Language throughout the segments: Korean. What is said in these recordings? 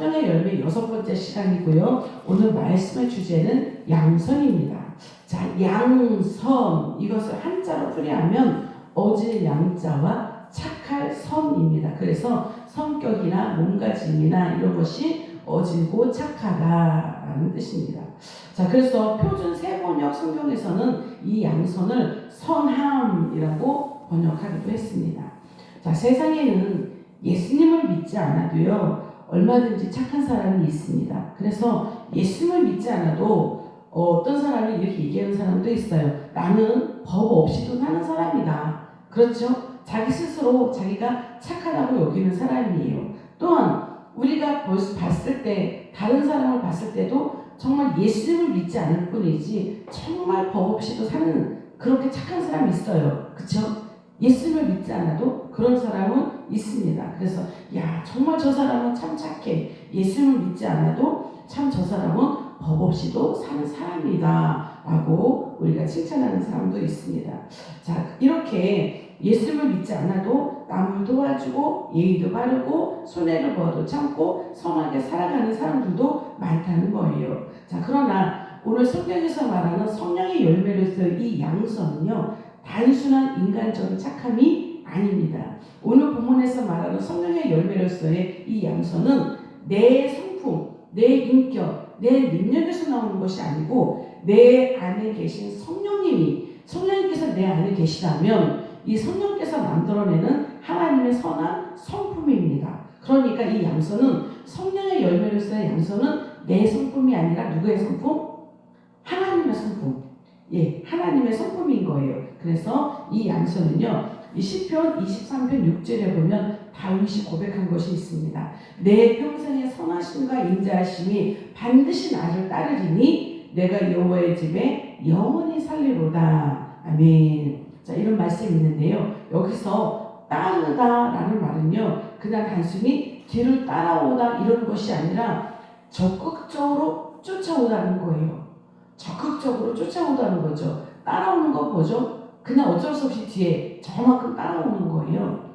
성령의 열매 6번째 시간이고요. 오늘 말씀의 주제는 양선입니다. 자, 양선, 이것을 한자로 풀이하면 어질 양자와 착할 선입니다. 그래서 성격이나 몸가짐이나 이런 것이 어질고 착하다라는 뜻입니다. 자, 그래서 표준 세번역 성경에서는 이 양선을 선함이라고 번역하기도 했습니다. 자, 세상에는 예수님을 믿지 않아도요, 얼마든지 착한 사람이 있습니다. 그래서 예수님을 믿지 않아도 어떤 사람이 이렇게 얘기하는 사람도 있어요. 나는 법 없이도 사는 사람이다. 그렇죠? 자기 스스로 자기가 착하다고 여기는 사람이에요. 또한 우리가 봤을 때, 다른 사람을 봤을 때도 정말 예수님을 믿지 않을 뿐이지 정말 법 없이도 사는 그렇게 착한 사람이 있어요. 그렇죠? 예수님을 믿지 않아도 그런 사람은 있습니다. 그래서 야, 정말 저 사람은 참 착해. 예수님을 믿지 않아도 참 저 사람은 법 없이도 사는 사람이다 라고 우리가 칭찬하는 사람도 있습니다. 자, 이렇게 예수님을 믿지 않아도 남을 도와주고 예의도 바르고 손해를 보아도 참고 선하게 살아가는 사람들도 많다는 거예요. 자, 그러나 오늘 성경에서 말하는 성령의 열매로서 이 양선은요, 단순한 인간적인 착함이 아닙니다. 오늘 본문에서 말하는 성령의 열매로서의 이 양선은 내 성품, 내 인격, 내 능력에서 나오는 것이 아니고 내 안에 계신 성령님께서 내 안에 계시다면 이 성령께서 만들어내는 하나님의 선한 성품입니다. 그러니까 이 양선은 성령의 열매로서의 양선은 내 성품이 아니라 누구의 성품? 하나님의 성품. 예, 하나님의 성품인 거예요. 그래서 이 양선은요, 이 시편 23편 6절에 보면 다윗이 고백한 것이 있습니다. 내 평생의 선하심과 인자하심이 반드시 나를 따르리니 내가 여호와의 집에 영원히 살리로다. 아멘. 자, 이런 말씀이 있는데요. 여기서 따르다라는 말은요, 그냥 단순히 뒤를 따라오다 이런 것이 아니라 적극적으로 쫓아오다는 거예요. 적극적으로 쫓아오다는 거죠. 따라오는 거 뭐죠? 그냥 어쩔 수 없이 뒤에 저만큼 따라오는 거예요.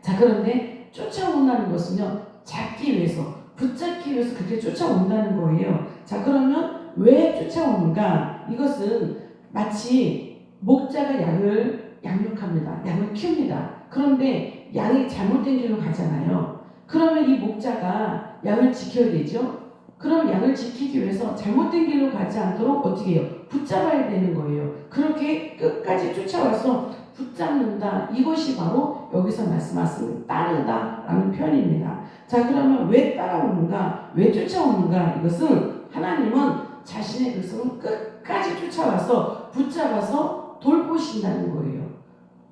자, 그런데 쫓아온다는 것은요, 잡기 위해서, 붙잡기 위해서 그렇게 쫓아온다는 거예요. 자, 그러면 왜 쫓아오는가? 이것은 마치 목자가 양을 양육합니다. 양을 키웁니다. 그런데 양이 잘못된 길로 가잖아요. 그러면 이 목자가 양을 지켜야 되죠. 그럼 양을 지키기 위해서 잘못된 길로 가지 않도록 어떻게 해요? 붙잡아야 되는 거예요. 그렇게 끝까지 쫓아와서 붙잡는다. 이것이 바로 여기서 말씀하신 따르다라는 표현입니다. 자, 그러면 왜 따라오는가? 왜 쫓아오는가? 이것은 하나님은 자신의 백성을 끝까지 쫓아와서 붙잡아서 돌보신다는 거예요.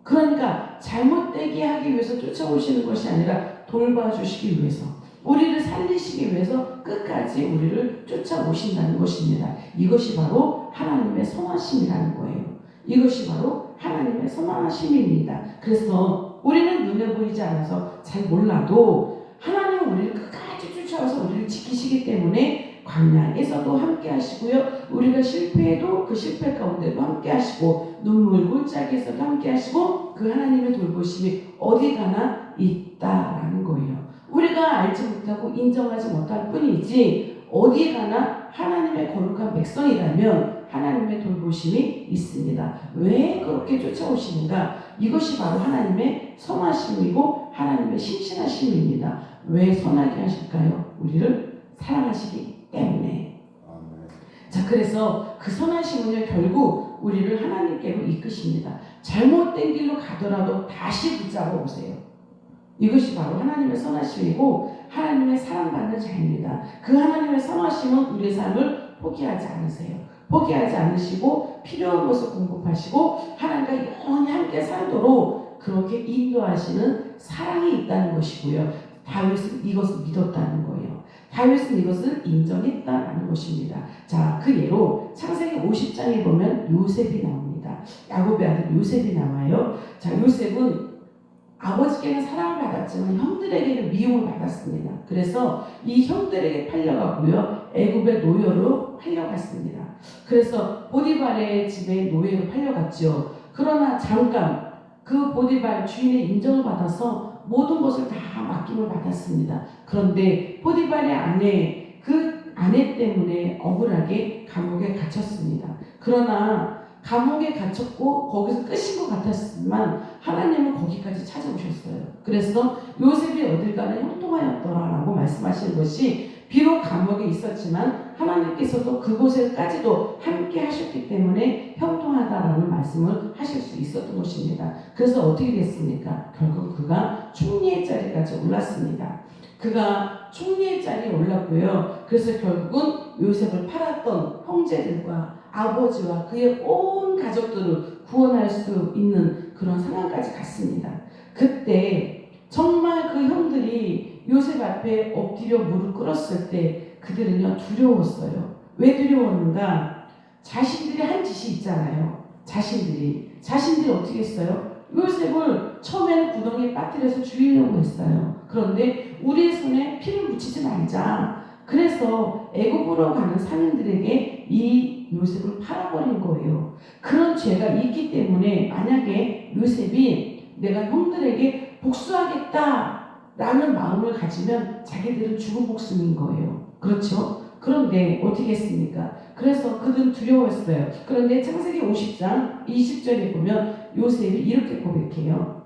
그러니까 잘못되게 하기 위해서 쫓아오시는 것이 아니라 돌봐주시기 위해서, 우리를 살리시기 위해서 끝까지 우리를 쫓아오신다는 것입니다. 이것이 바로 하나님의 선하심이라는 거예요. 이것이 바로 하나님의 선하심입니다. 그래서 우리는 눈에 보이지 않아서 잘 몰라도 하나님은 우리를 끝까지 쫓아와서 우리를 지키시기 때문에 광야에서도 함께 하시고요, 우리가 실패해도 그 실패 가운데도 함께 하시고, 눈물 골짜기에서도 함께 하시고, 그 하나님의 돌보심이 어디 가나 있다라는 거예요. 우리가 알지 못하고 인정하지 못할 뿐이지 어디 가나 하나님의 거룩한 백성이라면 하나님의 돌보심이 있습니다. 왜 그렇게 쫓아오시는가? 이것이 바로 하나님의 선하심이고 하나님의 신실하심입니다. 왜 선하게 하실까요? 우리를 사랑하시기 때문에. 자, 그래서 그 선하심은요, 결국 우리를 하나님께로 이끄십니다. 잘못된 길로 가더라도 다시 붙잡아 오세요. 이것이 바로 하나님의 선하심이고 하나님의 사랑받는 자입니다. 그 하나님의 선하심은 우리의 삶을 포기하지 않으세요. 포기하지 않으시고 필요한 것을 공급하시고 하나님과 영원히 함께 살도록 그렇게 인도하시는 사랑이 있다는 것이고요. 다윗은 이것을 믿었다는 거예요. 다윗은 이것을 인정했다는 것입니다. 자, 그 예로 창세기 50장에 보면 요셉이 나옵니다. 야곱의 아들 요셉이 나와요. 자, 요셉은 아버지께는 사랑을 받았지만 형들에게는 미움을 받았습니다. 그래서 이 형들에게 팔려가고요, 애굽의 노예로 팔려갔습니다. 그래서 보디발의 집에 노예로 팔려갔죠. 그러나 잠깐 그 보디발 주인의 인정을 받아서 모든 것을 다 맡김을 받았습니다. 그런데 포디발의 아내, 그 아내 때문에 억울하게 감옥에 갇혔습니다. 그러나 감옥에 갇혔고 거기서 끝인 것 같았지만 하나님은 거기까지 찾아오셨어요. 그래서 요셉이 어딜 가나 형통하였더라라고 말씀하시는 것이, 비록 감옥에 있었지만 하나님께서도 그곳에까지도 함께 하셨기 때문에 형통하다라는 말씀을 하실 수 있었던 것입니다. 그래서 어떻게 됐습니까? 결국 그가 총리의 자리까지 올랐습니다. 그가 총리의 자리에 올랐고요. 그래서 결국은 요셉을 팔았던 형제들과 아버지와 그의 온 가족들을 구원할 수 있는 그런 상황까지 갔습니다. 그때 정말 그 형들이 요셉 앞에 엎드려 무릎 꿇었을 때 그들은요 두려웠어요. 왜 두려웠는가? 자신들이 한 짓이 있잖아요. 자신들이 어떻게 했어요? 요셉을 처음에는 구덩이에 빠뜨려서 죽이려고 했어요. 그런데 우리의 손에 피를 묻히지 말자. 그래서 애굽으로 가는 상인들에게 이 요셉을 팔아버린 거예요. 그런 죄가 있기 때문에 만약에 요셉이 내가 형들에게 복수하겠다 라는 마음을 가지면 자기들은 죽은 목숨인 거예요. 그렇죠? 그런데 어떻게 했습니까? 그래서 그들은 두려웠어요. 그런데 창세기 50장 20절에 보면 요셉이 이렇게 고백해요.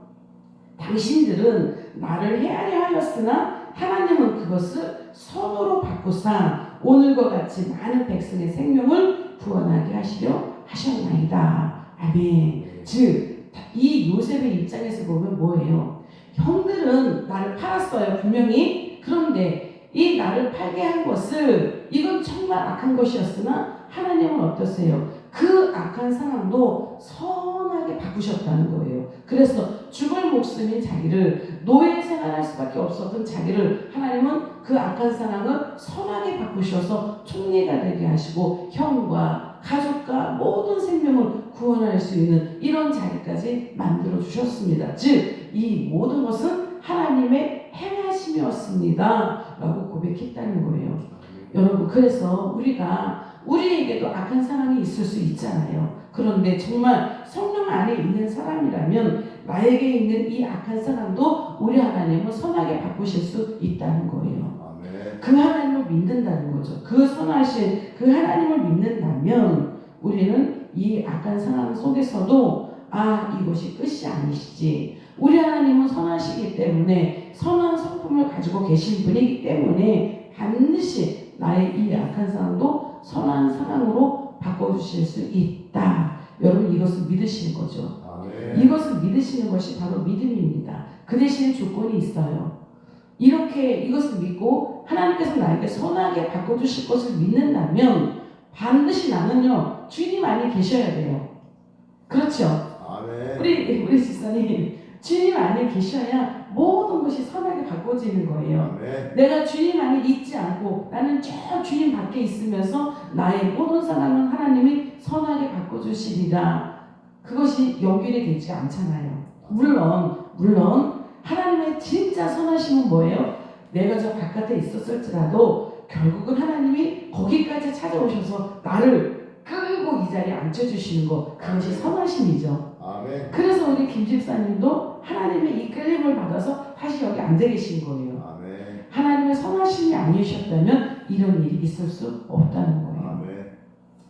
당신들은 나를 헤아려 하였으나 하나님은 그것을 선으로 바꾸사 오늘과 같이 많은 백성의 생명을 구원하게 하시려 하셨나이다. 아멘. 즉 이 요셉의 입장에서 보면 뭐예요? 형들은 나를 팔았어요, 분명히. 그런데 이 나를 팔게 한 것을, 이건 정말 악한 것이었으나 하나님은 어떠세요? 그 악한 상황도 선하게 바꾸셨다는 거예요. 그래서 죽을 목숨인 자기를, 노예 생활할 수밖에 없었던 자기를 하나님은 그 악한 상황을 선하게 바꾸셔서 총리가 되게 하시고 형과 가족과 모든 생명을 구원할 수 있는 이런 자리까지 만들어 주셨습니다. 즉 이 모든 것은 하나님의 행하심이었습니다 라고 고백했다는 거예요. 여러분, 그래서 우리에게도 악한 상황이 있을 수 있잖아요. 그런데 정말 성령 안에 있는 사람이라면 나에게 있는 이 악한 상황도 우리 하나님은 선하게 바꾸실 수 있다는 거예요. 그 하나님을 믿는다는 거죠. 그 선하신 그 하나님을 믿는다면 우리는 이 악한 상황 속에서도 이것이 끝이 아니시지. 우리 하나님은 선하시기 때문에, 선한 성품을 가지고 계신 분이기 때문에 반드시 나의 이 악한 상황도 선한 상황으로 바꿔주실 수 있다. 여러분, 이것을 믿으시는 거죠. 이것을 믿으시는 것이 바로 믿음입니다. 그 대신에 조건이 있어요. 이렇게 이것을 믿고 하나님께서 나에게 선하게 바꿔주실 것을 믿는다면 반드시 나는요 주님 안에 계셔야 돼요. 그렇죠? 우리 집사님, 주님 안에 계셔야 모든 것이 선하게 바꿔지는 거예요. 내가 주님 안에 있지 않고 나는 저 주님 밖에 있으면서 나의 모든 상황은 하나님이 선하게 바꿔주시리라, 그것이 연결이 되지 않잖아요. 물론 하나님의 진짜 선하심은 뭐예요? 내가 저 바깥에 있었을지라도 결국은 하나님이 거기까지 찾아오셔서 나를 끌고 이 자리에 앉혀주시는 것, 그것이 선하심이죠. 아멘. 그래서 우리 김 집사님도 하나님의 이끌림을 받아서 다시 여기 앉아 계신 거예요. 아멘. 하나님의 선하심이 아니셨다면 이런 일이 있을 수 없다는 거예요. 아멘.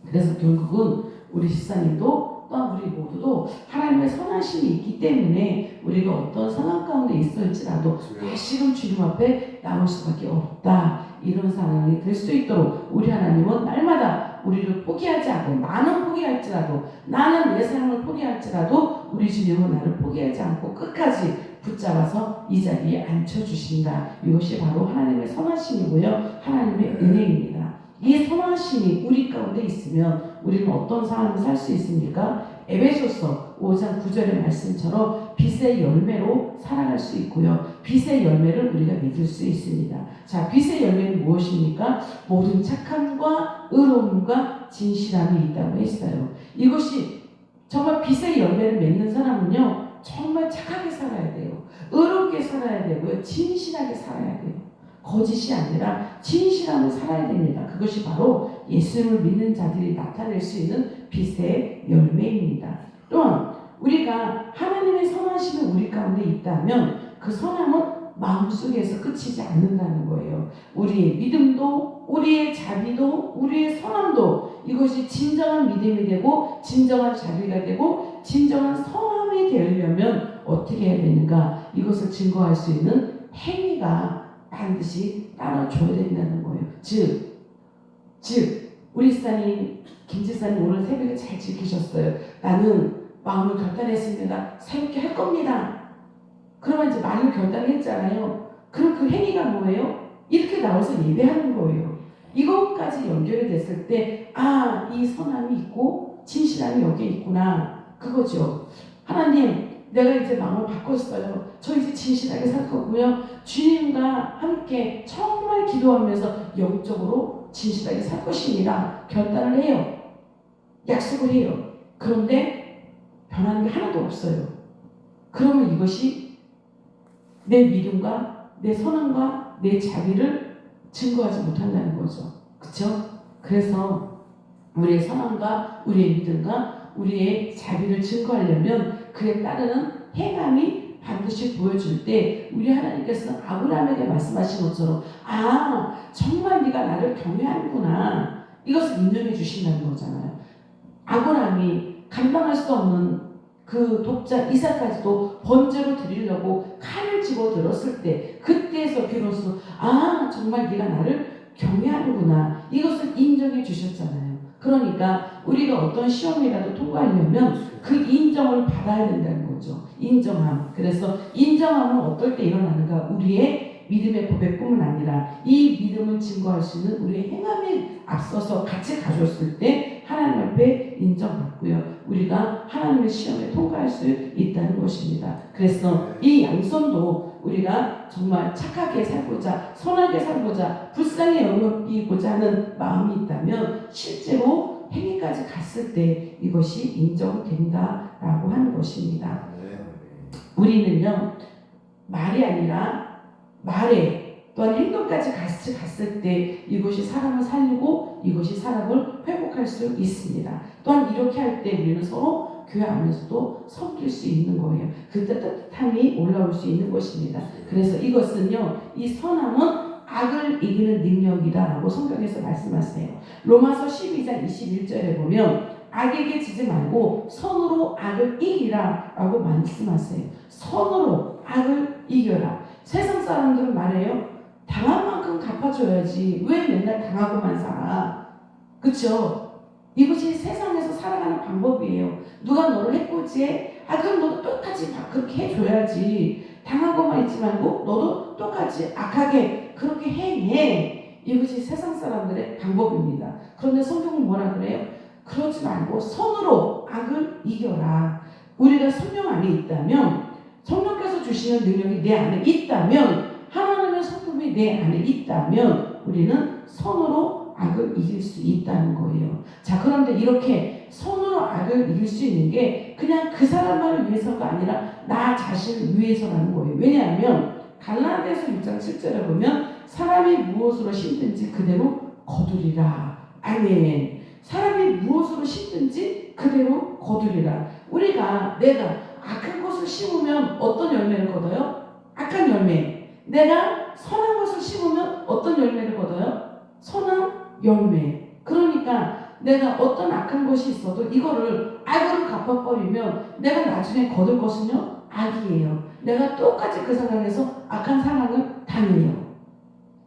그래서 결국은 우리 집사님도 또한 우리 모두도 하나님의 선하심이 있기 때문에 우리가 어떤 상황 가운데 있을지라도 다시금 주님 앞에 나올 수밖에 없다, 이런 상황이 될 수 있도록 우리 하나님은 날마다 우리를 포기하지 않고, 나는 포기할지라도, 나는 내 삶을 포기할지라도 우리 주님은 나를 포기하지 않고 끝까지 붙잡아서 이 자리에 앉혀주신다. 이것이 바로 하나님의 선하심이고요, 하나님의 은혜입니다. 이 선하심이 우리 가운데 있으면 우리는 어떤 상황을 살 수 있습니까? 에베소서 5장 9절의 말씀처럼 빛의 열매로 살아갈 수 있고요, 빛의 열매를 우리가 믿을 수 있습니다. 자, 빛의 열매는 무엇입니까? 모든 착함과 의로움과 진실함이 있다고 했어요. 이것이 정말 빛의 열매를 맺는 사람은요 정말 착하게 살아야 돼요, 의롭게 살아야 되고요, 진실하게 살아야 돼요. 거짓이 아니라 진실함을 살아야 됩니다. 그것이 바로 예수를 믿는 자들이 나타낼 수 있는 빛의 열매입니다. 또한 우리가 하나님의 선하심이 우리 가운데 있다면 그 선함은 마음속에서 끝이지 않는다는 거예요. 우리의 믿음도, 우리의 자비도, 우리의 선함도 이것이 진정한 믿음이 되고 진정한 자비가 되고 진정한 선함이 되려면 어떻게 해야 되는가? 이것을 증거할 수 있는 행위가 반드시 따라줘야 된다는 거예요. 즉 우리 집사님, 김 집사님 오늘 새벽에 잘 지키셨어요. 나는 마음을 결단했습니다. 새롭게 할 겁니다. 그러면 이제 말로 결단했잖아요. 그럼 그 행위가 뭐예요? 이렇게 나와서 예배하는 거예요. 이것까지 연결이 됐을 때, 이 선함이 있고 진실함이 여기에 있구나. 그거죠. 하나님, 내가 이제 마음을 바꿨어요. 저 이제 진실하게 살 거고요. 주님과 함께 정말 기도하면서 영적으로 진실하게 살 것입니다. 결단을 해요. 약속을 해요. 그런데 변하는 게 하나도 없어요. 그러면 이것이 내 믿음과 내 선함과 내 자비를 증거하지 못한다는 거죠. 그렇죠? 그래서 우리의 선함과 우리의 믿음과 우리의 자비를 증거하려면 그에 따르는 행함이 반드시 보여줄 때 우리 하나님께서는 아브라함에게 말씀하신 것처럼 정말 네가 나를 경외하는구나. 이것을 인정해 주신다는 거잖아요. 아브라함이 감당할 수 없는 그 독자 이삭까지도 번제로 드리려고 칼을 집어들었을 때 그때에서 비로소 정말 네가 나를 경외하는구나. 이것을 인정해 주셨잖아요. 그러니까 우리가 어떤 시험이라도 통과하려면 그 인정을 받아야 된다는 거죠. 인정함. 그래서 인정함은 어떨 때 일어나는가? 우리의 믿음의 고백뿐만 아니라 이 믿음을 증거할 수 있는 우리의 행함에 앞서서 같이 가졌을 때 하나님 앞에 인정받고요. 우리가 하나님의 시험에 통과할 수 있다는 것입니다. 그래서 이 양손도 우리가 정말 착하게 살고자, 선하게 살고자, 불쌍히 여기고자 하는 마음이 있다면 실제로 행위까지 갔을 때 이것이 인정된다라고 하는 것입니다. 우리는요, 말이 아니라 말에 또한 행동까지 같이 갔을 때 이것이 사람을 살리고 이것이 사람을 회복할 수 있습니다. 또한 이렇게 할 때 우리는 서로 교회 안에서도 섬길 수 있는 거예요. 그때 따뜻함이 올라올 수 있는 것입니다. 그래서 이것은요, 이 선함은 악을 이기는 능력이다라고 성경에서 말씀하세요. 로마서 12장 21절에 보면 악에게 지지 말고 선으로 악을 이기라 라고 말씀하세요. 선으로 악을 이겨라. 세상 사람들은 말해요. 당한 만큼 갚아줘야지. 왜 맨날 당하고만 살아? 그쵸? 이것이 세상에서 살아가는 방법이에요. 누가 너를 해코지해? 그럼 너도 똑같이 그렇게 해줘야지. 당하고만 있지 말고 너도 똑같이 악하게 그렇게 행해. 이것이 세상 사람들의 방법입니다. 그런데 성경은 뭐라 그래요? 그러지 말고 선으로 악을 이겨라. 우리가 성령 안에 있다면, 성령께서 주시는 능력이 내 안에 있다면, 하나님의 성품이 내 안에 있다면 우리는 선으로 악을 이길 수 있다는 거예요. 자, 그런데 이렇게 선으로 악을 이길 수 있는 게 그냥 그 사람만을 위해서가 아니라 나 자신을 위해서라는 거예요. 왜냐하면 갈라디아서 6장 7절에 보면 사람이 무엇으로 심든지 그대로 거두리라. 아멘. 사람이 무엇으로 심든지 그대로 거두리라. 내가 악한 것을 심으면 어떤 열매를 거둬요? 악한 열매. 내가 선한 것을 심으면 어떤 열매를 거둬요? 선한 열매. 그러니까 내가 어떤 악한 것이 있어도 이거를 악으로 갚아버리면 내가 나중에 거둘 것은요, 악이에요. 내가 똑같이 그 상황에서 악한 상황을 당해요.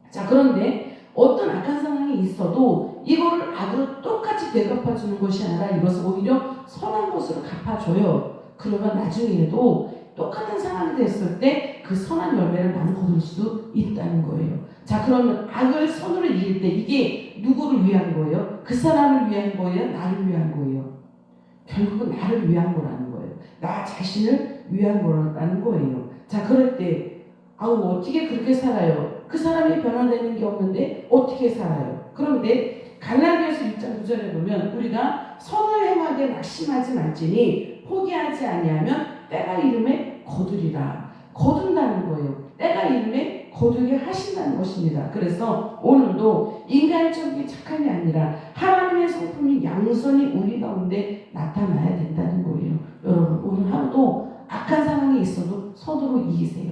자, 그런데 어떤 악한 상황이 있어도 이거를 악으로 똑같이 되갚아주는 것이 아니라 이것을 오히려 선한 것으로 갚아줘요. 그러면 나중에도 똑같은 상황이 됐을 때 그 선한 열매를 나는 거둘 수 있다는 거예요. 자, 그러면 악을 선으로 이길 때 이게 누구를 위한 거예요? 그 사람을 위한 거예요? 나를 위한 거예요? 결국은 나를 위한 거라는 거예요. 나 자신을 위한 거라는 거예요. 자, 그럴 때 어떻게 그렇게 살아요? 그 사람이 변화되는 게 없는데 어떻게 살아요? 그런데 갈라디아서 6장 9절에 보면 우리가 선을 행하되 낙심하지 말지니 포기하지 아니하면 때가 이름에 거두리라. 거둔다는 거예요. 때가 이름에 거두게 하신다는 것입니다. 그래서 오늘도 인간적인 착함이 아니라 하나님의 성품이 양선히 우리 가운데 나타나야 된다는 거예요. 여러분, 오늘 하루도 악한 상황이 있어도 선으로 이기세요.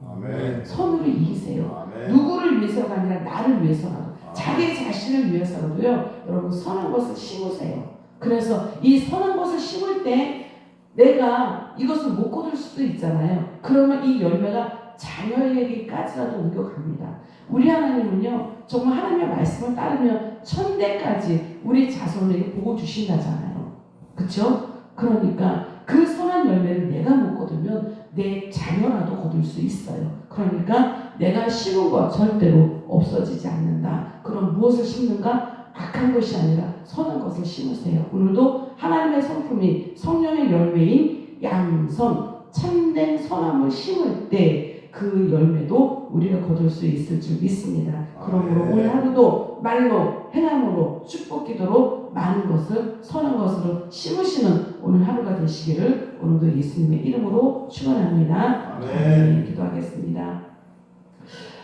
아멘. 선으로 이기세요. 아멘. 누구를 위해서가 아니라 나를 위해서라도, 자기 자신을 위해서라도요, 여러분 선한 것을 심으세요. 그래서 이 선한 것을 심을 때 내가 이것을 못 거둘 수도 있잖아요. 그러면 이 열매가 자녀에게까지라도 옮겨갑니다. 우리 하나님은요, 정말 하나님의 말씀을 따르면 천대까지 우리 자손에게 복을 주신다잖아요. 그렇죠? 그러니까 그 선한 열매를 내가 못 거두면 내 자녀라도 거둘 수 있어요. 그러니까 내가 심은 것 절대로 없어지지 않는다. 그럼 무엇을 심는가? 악한 것이 아니라 선한 것을 심으세요. 오늘도 하나님의 성품이 성령의 열매인 양선, 참된 선함을 심을 때 그 열매도 우리가 거둘 수 있을 줄 믿습니다. 그러므로 오늘 하루도 말로, 행함으로, 축복기도로 많은 것을, 선한 것으로 심으시는 오늘 하루가 되시기를 오늘도 예수님의 이름으로 축원합니다. 아멘. 기도하겠습니다.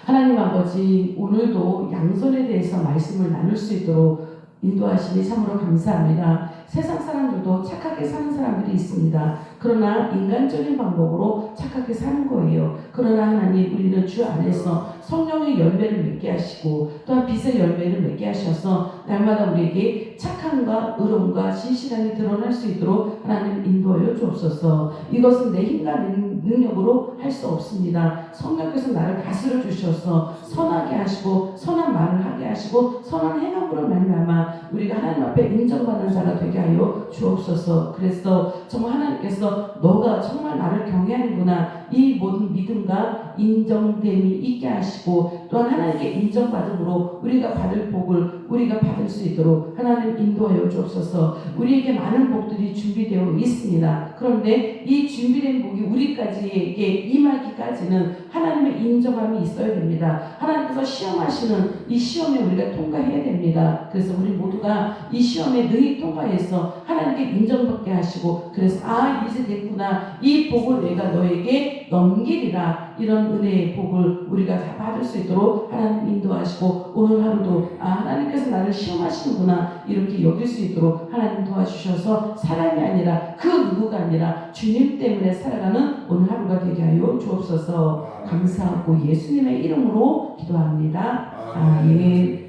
하나님 아버지, 오늘도 양선에 대해서 말씀을 나눌 수 있도록 인도하시니 참으로 감사합니다. 세상 사람들도 착하게 사는 사람들이 있습니다. 그러나 인간적인 방법으로 착하게 사는 거예요. 그러나 하나님, 우리는 주 안에서 성령의 열매를 맺게 하시고 또한 빛의 열매를 맺게 하셔서 날마다 우리에게 착함과 의로움과 진실함이 드러날 수 있도록 하나님 인도하여 주옵소서. 이것은 내 힘과 능력으로 할 수 없습니다. 성령께서 나를 다스려 주셔서 선하게 하시고 선한 말을 하게 하시고 선한 행함으로 말미암아 우리가 하나님 앞에 인정받는 자가 되게 하여 주옵소서. 그래서 정말 하나님께서 너가 정말 나를 경외하는구나, 이 모든 믿음과 인정됨이 있게 하시고 또한 하나님께 인정받음으로 우리가 받을 복을 우리가 받을 수 있도록 하나님 인도하여 주옵소서. 우리에게 많은 복들이 준비되어 있습니다. 그런데 이 준비된 복이 우리까지에게 임하기까지는 하나님의 인정함이 있어야 됩니다. 하나님께서 시험하시는 이 시험에 우리가 통과해야 됩니다. 그래서 우리 모두가 이 시험에 능히 통과해서 하나님께 인정받게 하시고, 그래서 이제 됐구나, 이 복을 내가 너에게 넘기리라, 이런 은혜의 복을 우리가 다 받을 수 있도록 하나님 인도하시고, 오늘 하루도 하나님께서 나를 시험하시는구나 이렇게 여길 수 있도록 하나님 도와주셔서 사람이 아니라 그 누구가 아니라 주님 때문에 살아가는 오늘 하루가 되게 하여 주옵소서. 감사하고 예수님의 이름으로 기도합니다. 아멘.